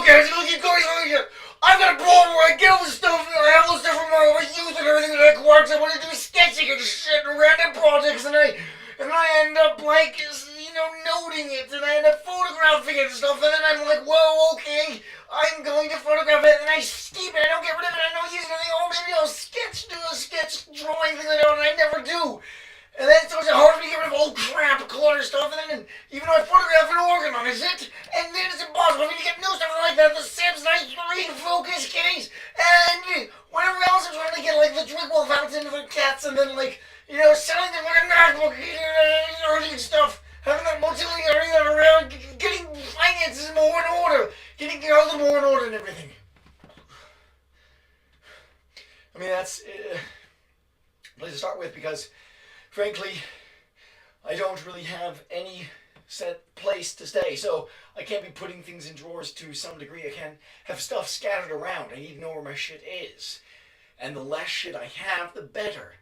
okay, I keep going. I've got a problem where I get all this stuff, and I have all this stuff from my youth and everything that I acquired, so I want to do sketching and shit and random projects, and I end up, like, noting it, and I end up photographing it and stuff, and then I'm like, whoa, okay, I'm going to photograph it, and I keep it, I don't get rid of it, I don't use it, and I think, oh, maybe I'll do a sketch drawing thing like that, and I never do. And then it's hard for me to get rid of old crap, clutter stuff, and then even though I photograph and organize it, and then it's impossible for me to get new stuff like that, the Samsonite 3 focus case, and whatever else I'm trying to get, like the Drinkable fountain for cats, and then selling them like a MacBook, earning stuff, having that multi-million around, getting finances more in order, getting the other more in order and everything. I mean, that's a place to start with because, frankly, I don't really have any set place to stay, so I can't be putting things in drawers to some degree. I can't have stuff scattered around. I need to know where my shit is. And the less shit I have, the better.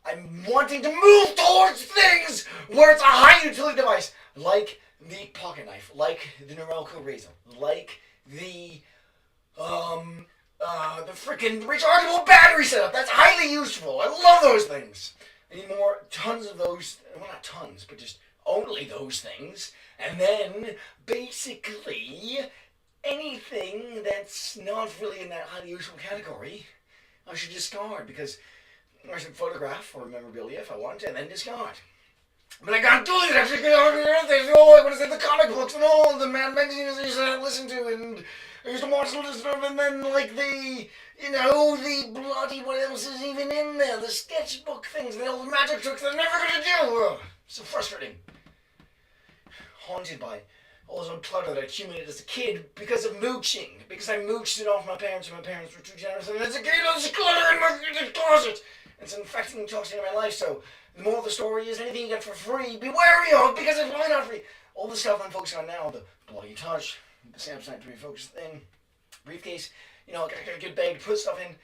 I'm wanting to move towards things where it's a high utility device, like the pocket knife, like the Norelco razor, like the freaking rechargeable battery setup. That's highly useful. I love those things. I need tons of those, well, not tons, but just only those things. And then, basically, anything that's not really in that highly useful category, I should discard, because I should photograph or memorabilia if I want, and then discard. But I can't do it. I should get all the other things. Oh, I want to say the comic books and all the Mad magazines I used to listen to, and I used to watch all this stuff, and then like the bloody, what else is even in there? The sketchbook things, the old magic tricks that I'm never going to do. So frustrating. Haunted by all this old clutter that I accumulated as a kid because of mooching. Because I mooched it off my parents, and my parents were too generous, and as a kid, there's clutter in my closet. It's infecting and toxic in my life, so the moral of the story is anything you get for free, be wary of, because it's probably not free. All the stuff I'm focusing on now, the bloody touch, the Samsonite 3 focus thing, briefcase, I got a good bag to put stuff in.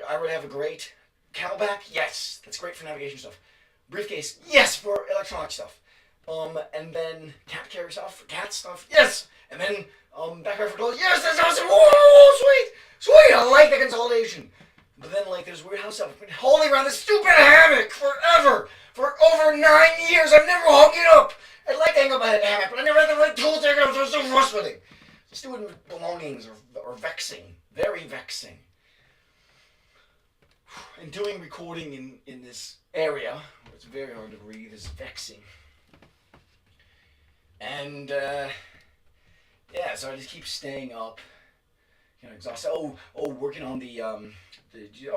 I would have a great camelback, yes, that's great for navigation stuff. Briefcase, yes, for electronic stuff. And then cat carry stuff, for cat stuff, yes. And then backpack for clothes, yes, that's awesome. Whoa, sweet, I like the consolidation. But then, there's weird house stuff. I've been holding around this stupid hammock forever. For over 9 years, I've never hung it up. I'd like to hang up a hammock, but I never had the right tools to hang it up, so it's so frustrating. Stupid belongings are vexing. Very vexing. And doing recording in this area, where it's very hard to breathe, is vexing. And, so I just keep staying up. Exhausted. Working on I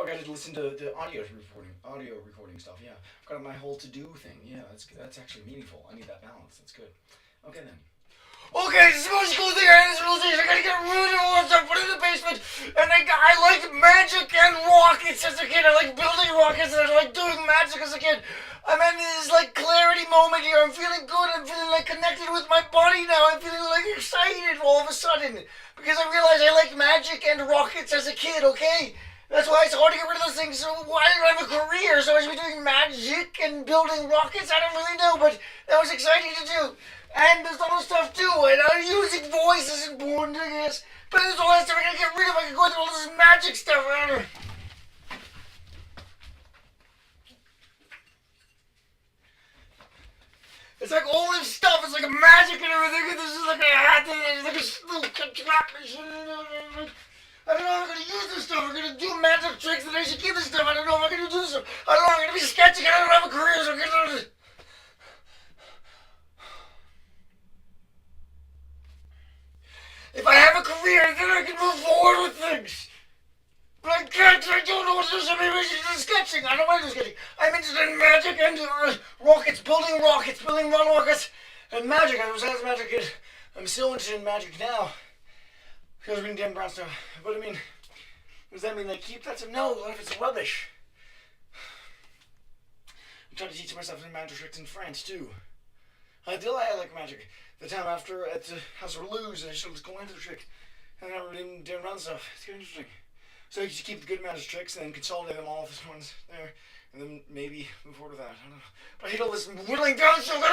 gotta listen to the audio recording stuff. Yeah, I've got my whole to-do thing. Yeah, that's actually meaningful. I need that balance. That's good. Okay then. Okay, this is the most cool thing I had in this realization. I gotta get rid of all that stuff, put it in the basement. And I liked magic and rockets as a kid. I like building rockets, and I like doing magic as a kid. I'm in this clarity moment here. I'm feeling good. I'm feeling connected with my body now. I'm feeling excited all of a sudden because I realized I liked magic and rockets as a kid. Okay, that's why it's hard to get rid of those things. So why did I have a career? So I should be doing magic and building rockets. I don't really know, but that was exciting to do. And there's other stuff too. And using voice is important, I guess. But there's all that stuff I gotta get rid of. I can go through all this magic stuff. It's like all this stuff, it's like a magic and everything, and this is like a hat, and it's like a little contraption. I don't know if I'm going to use this stuff, I'm going to do magic tricks, and I should keep this stuff, I don't know if I'm going to do this stuff. I don't know, I'm going to be sketching, I don't have a career, so I'm going to do this. If I have a career, then I can move forward with things. But I can't, I don't know what to do, so maybe I should do sketching. I don't want to do sketching. I'm interested in magic and rockets, building rockets, and magic. I was always a magic kid. I'm still interested in magic now. Because reading Dan Brown stuff. But I mean, does that mean keep that stuff? No, what if it's rubbish? I'm trying to teach myself some magic tricks in France too. I like magic. The time after at the House of Luz, I just go into the trick. And I'm reading Dan Brown stuff. It's kind of interesting. So you just keep the good magic tricks and then consolidate them all with this ones there. And then maybe move forward with that. I don't know. But I hate all this whittling down stuff.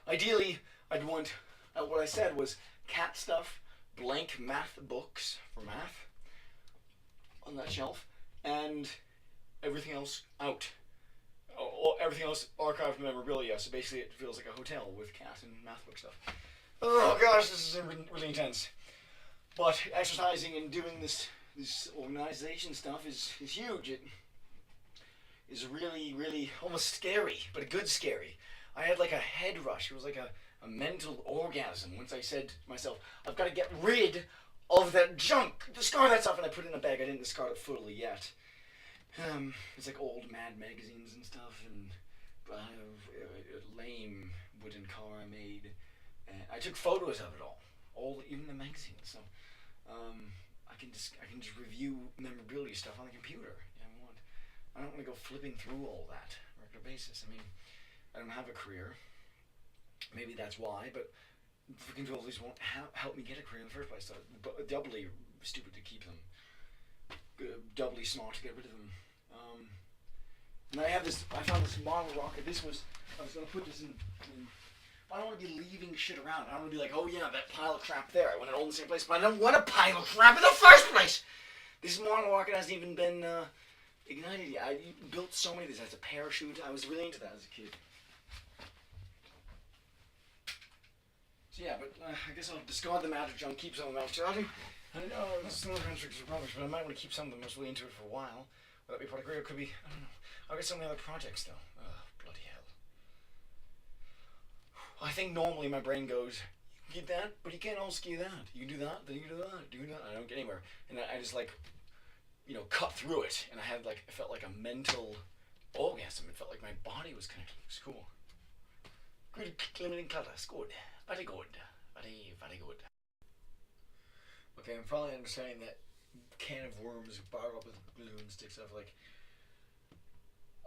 Ideally, I'd want, what I said was cat stuff, blank math books for math on that shelf, and everything else out. Everything else archived memorabilia, so basically it feels like a hotel with cat and math book stuff. Oh gosh, this is really intense. But exercising and doing this organization stuff is huge. It is really almost scary, but a good scary. I had like a head rush. It was like a mental orgasm once I said to myself, I've got to get rid of that junk. Discard that stuff, and I put it in a bag. I didn't discard it fully yet. It's like old Mad magazines and stuff, and a lame wooden car I made. I took photos of it all even the magazines. So I can just review memorabilia stuff on the computer. I don't want to go flipping through all that on a regular basis. I mean, I don't have a career. Maybe that's why, but freaking tools won't help me get a career in the first place. So doubly stupid to keep them. Doubly smart to get rid of them. And I found this model rocket. I was going to put this in. I don't want to be leaving shit around. I don't want to be like, oh yeah, that pile of crap there. I want it all in the same place, but I don't want a pile of crap in the first place. This model rocket hasn't even been ignited yet. I built so many of these as a parachute. I was really into that as a kid. So yeah, but I guess I'll discard the magic junk, keep some of them out. I know some of the constructs are rubbish, but I might want to keep some of them. I was really into it for a while. Will that be part of great? It could be, I don't know. I'll get some of the other projects though. Oh, bloody hell. I think normally my brain goes, you can get that, but you can't also do that. You can do that, then you can do that, do that. I don't get anywhere. And I just like, cut through it. And it felt like a mental orgasm. It felt like my body was connected. It was cool. Good limiting clutter. It's good. Very good. Very good. Okay, I'm probably understanding that can of worms bottled up with glue and stick stuff. Like,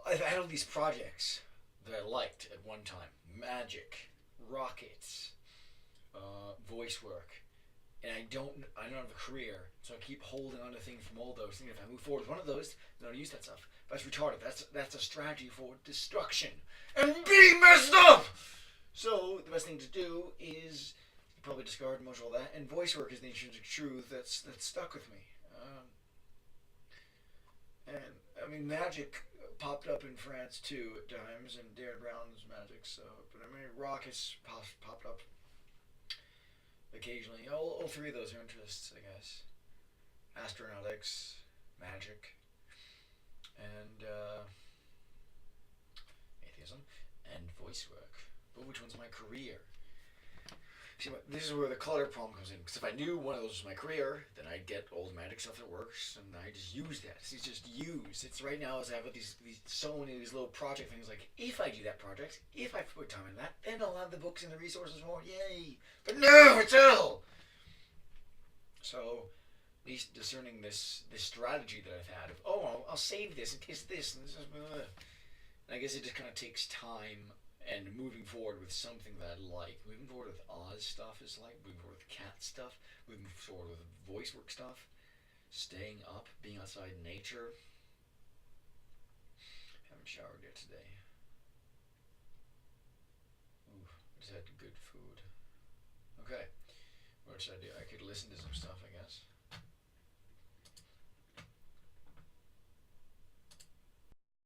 I've had all these projects that I liked at one time. Magic, rockets, voice work. And I don't have a career, so I keep holding on to things from all those. Thinking if I move forward with one of those, then I'll use that stuff. That's retarded. That's a strategy for destruction and being messed up. So the best thing to do is probably discard most of all that. And voice work is the intrinsic truth that's stuck with me. And I mean, magic popped up in France too at times, and Darren Brown's magic. So, but I mean, rockets popped up occasionally. All three of those are interests, I guess. Astronautics, magic, and atheism, and voice work. But which one's my career? See, this is where the clutter problem comes in. Because if I knew one of those was my career, then I'd get all the magic stuff that works, and I just use that. It's just use. It's right now as I have these so many of these little project things. Like, if I do that project, if I put time in that, then I'll have the books and the resources more. Yay! But no, it's ill. So, at least discerning this strategy that I've had of, I'll save this in case this and this is blah. And I guess it just kind of takes time. And moving forward with something that I like. Moving forward with Oz stuff is like. Moving forward with cat stuff. Moving forward with voice work stuff. Staying up. Being outside in nature. Haven't showered yet today. Ooh, just had good food. Okay. What should I do? I could listen to some stuff, I guess.